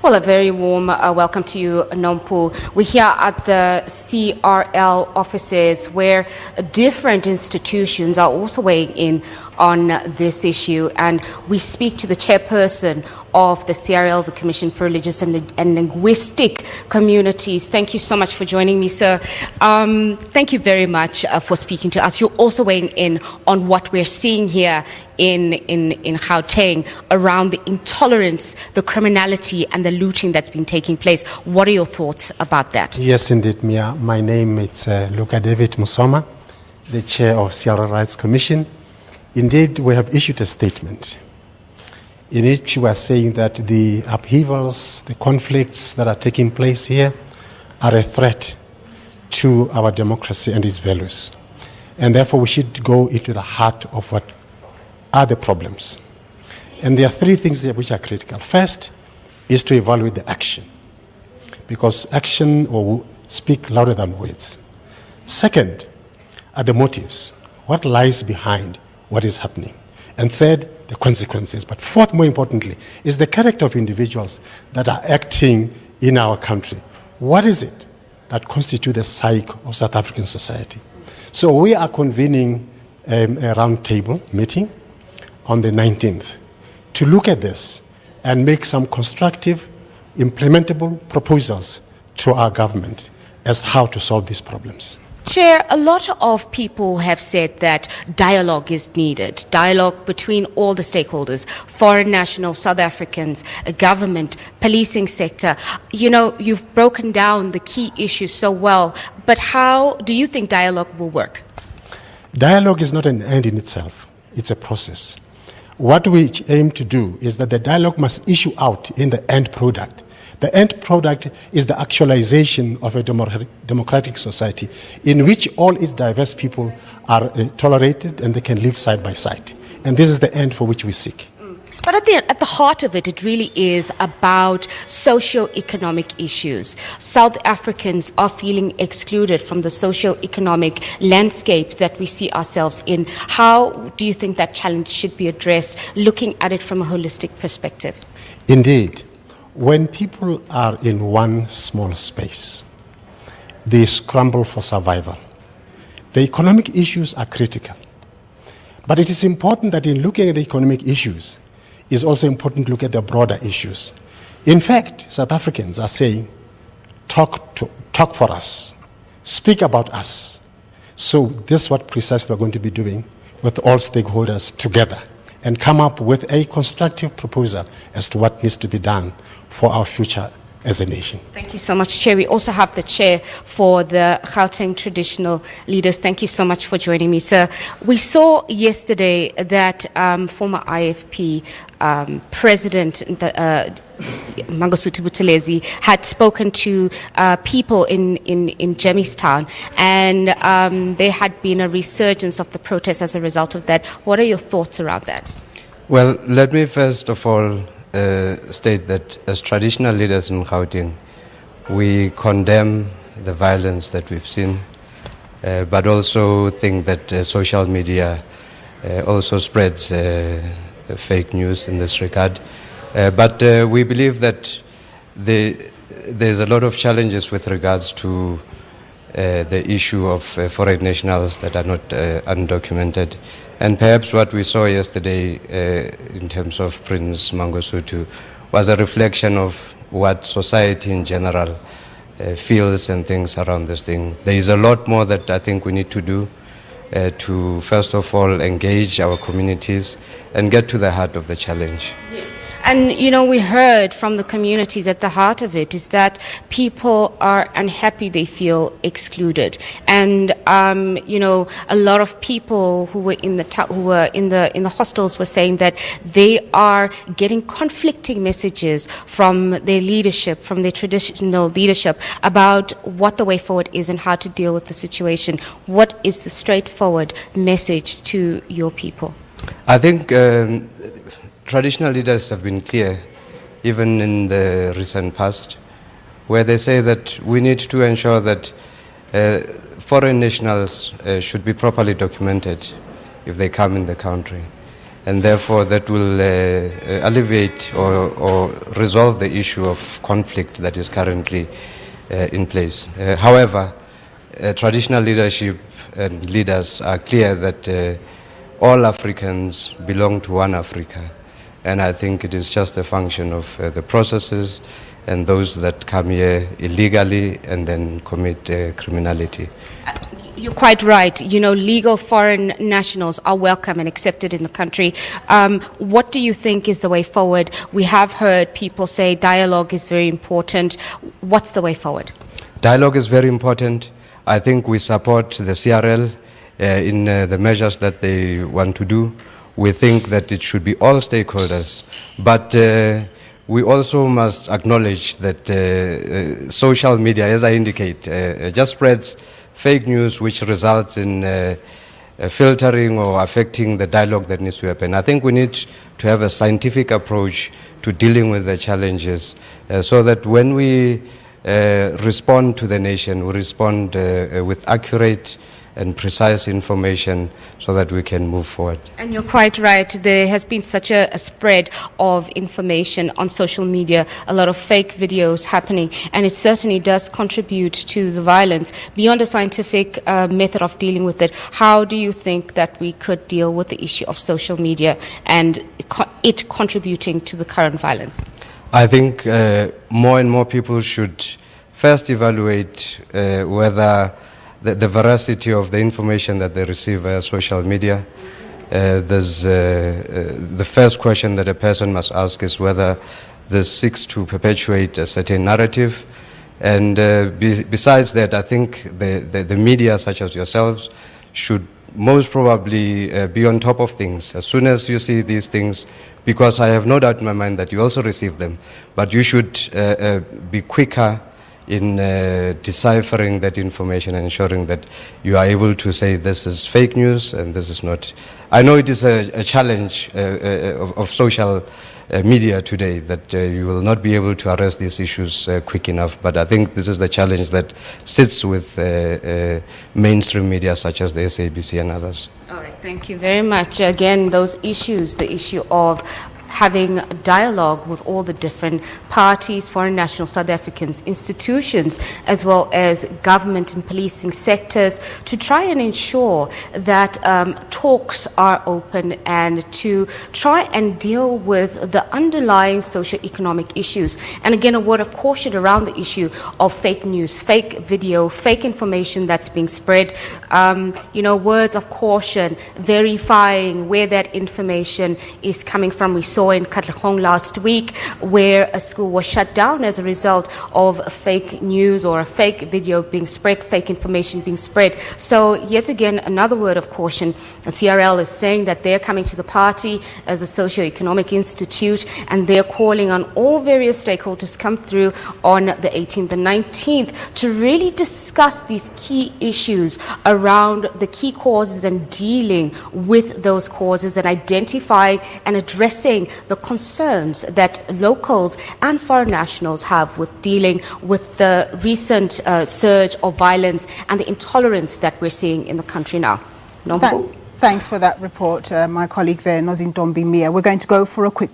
Well, a very warm welcome to you, Nompu. We're here at the CRL offices where different institutions are also weighing in on this issue, and we speak to the chairperson of the CRL, the Commission for Religious and Linguistic Communities. Thank you so much for joining me, sir. Thank you very much for speaking to us. You're also weighing in on what we're seeing here in Gauteng around the intolerance, the criminality and the looting that's been taking place. What are your thoughts about that? Yes, indeed, Mia. My name is Luka David Musoma, the chair of CRL Rights Commission. Indeed, we have issued a statement in which we are saying that the upheavals, the conflicts that are taking place here are a threat to our democracy and its values. And therefore, we should go into the heart of what are the problems. And there are three things there which are critical. First is to evaluate the action, because action will speak louder than words. Second are the motives. What lies behind what is happening? And third, the consequences. But fourth, more importantly, is the character of individuals that are acting in our country. What is it that constitutes the psyche of South African society? So we are convening a roundtable meeting on the 19th to look at this and make some constructive, implementable proposals to our government as how to solve these problems. Chair, a lot of people have said that dialogue is needed, dialogue between all the stakeholders, foreign nationals, South Africans, government, policing sector. You know, you've broken down the key issues so well, but how do you think dialogue will work? Dialogue is not an end in itself, it's a process. What we aim to do is that the dialogue must issue out in the end product. The end product is the actualization of a democratic society in which all its diverse people are tolerated and they can live side by side. And this is the end for which we seek. But at the heart of it, it really is about socio-economic issues. South Africans are feeling excluded from the socio-economic landscape that we see ourselves in. How do you think that challenge should be addressed, looking at it from a holistic perspective? Indeed. When people are in one small space, they scramble for survival. The economic issues are critical. But it is important that in looking at the economic issues, it's also important to look at the broader issues. In fact, South Africans are saying, talk for us, speak about us. So this is what precisely we're going to be doing with all stakeholders together and come up with a constructive proposal as to what needs to be done for our future as a nation. Thank you so much, Chair. We also have the Chair for the Gauteng Traditional Leaders. Thank you so much for joining me, sir. We saw yesterday that former IFP President Mangosuthu Buthelezi had spoken to people in Jamestown, and there had been a resurgence of the protests as a result of that. What are your thoughts around that? Well, let me first of all state that as traditional leaders in Gauteng, we condemn the violence that we've seen, but also think that social media also spreads fake news in this regard. But we believe that there's a lot of challenges with regards to the issue of foreign nationals that are not undocumented. And perhaps what we saw yesterday in terms of Prince Mangosuthu was a reflection of what society in general feels and thinks around this thing. There is a lot more that I think we need to do to, first of all, engage our communities and get to the heart of the challenge. And, you know, we heard from the communities at the heart of it is that people are unhappy, they feel excluded. And, you know, a lot of people who were in the hostels were saying that they are getting conflicting messages from their leadership, from their traditional leadership about what the way forward is and how to deal with the situation. What is the straightforward message to your people? I think traditional leaders have been clear, even in the recent past, where they say that we need to ensure that foreign nationals should be properly documented if they come in the country. and therefore that will alleviate or resolve the issue of conflict that is currently in place. However, traditional leadership and leaders are clear that all Africans belong to one Africa, and I think it is just a function of the processes and those that come here illegally and then commit criminality. You're quite right. You know, legal foreign nationals are welcome and accepted in the country. What do you think is the way forward? We have heard people say dialogue is very important. What's the way forward? Dialogue is very important. I think we support the CRL in the measures that they want to do. We think that it should be all stakeholders. But we also must acknowledge that social media, as I indicate, just spreads fake news, which results in filtering or affecting the dialogue that needs to happen. I think we need to have a scientific approach to dealing with the challenges so that when we respond to the nation, we respond with accurate and precise information so that we can move forward. And you're quite right. There has been such a spread of information on social media, a lot of fake videos happening, and it certainly does contribute to the violence. Beyond a scientific method of dealing with it, how do you think that we could deal with the issue of social media and it contributing to the current violence? I think more and more people should first evaluate whether the veracity of the information that they receive via social media. There's the first question that a person must ask is whether this seeks to perpetuate a certain narrative. And besides that, I think the media, such as yourselves, should most probably be on top of things. As soon as you see these things, because I have no doubt in my mind that you also receive them, but you should be quicker in deciphering that information and ensuring that you are able to say this is fake news and this is not. I know it is a challenge of social media today that you will not be able to address these issues quick enough, but I think this is the challenge that sits with mainstream media such as the SABC and others. All right, thank you very much. Again, those issues, the issue of having dialogue with all the different parties, foreign national South Africans, institutions, as well as government and policing sectors, to try and ensure that talks are open and to try and deal with the underlying socio-economic issues. And again, a word of caution around the issue of fake news, fake video, fake information that's being spread. Words of caution, verifying where that information is coming from. We saw in Katlehong last week where a school was shut down as a result of fake news or a fake video being spread, fake information being spread. So yet again, another word of caution. The CRL is saying that they're coming to the party as a socio-economic institute and they're calling on all various stakeholders to come through on the 18th and 19th to really discuss these key issues around the key causes and dealing with those causes and identifying and addressing the concerns that locals and foreign nationals have with dealing with the recent surge of violence and the intolerance that we're seeing in the country now. Thanks for that report, my colleague there, Nozintombi Miya. We're going to go for a quick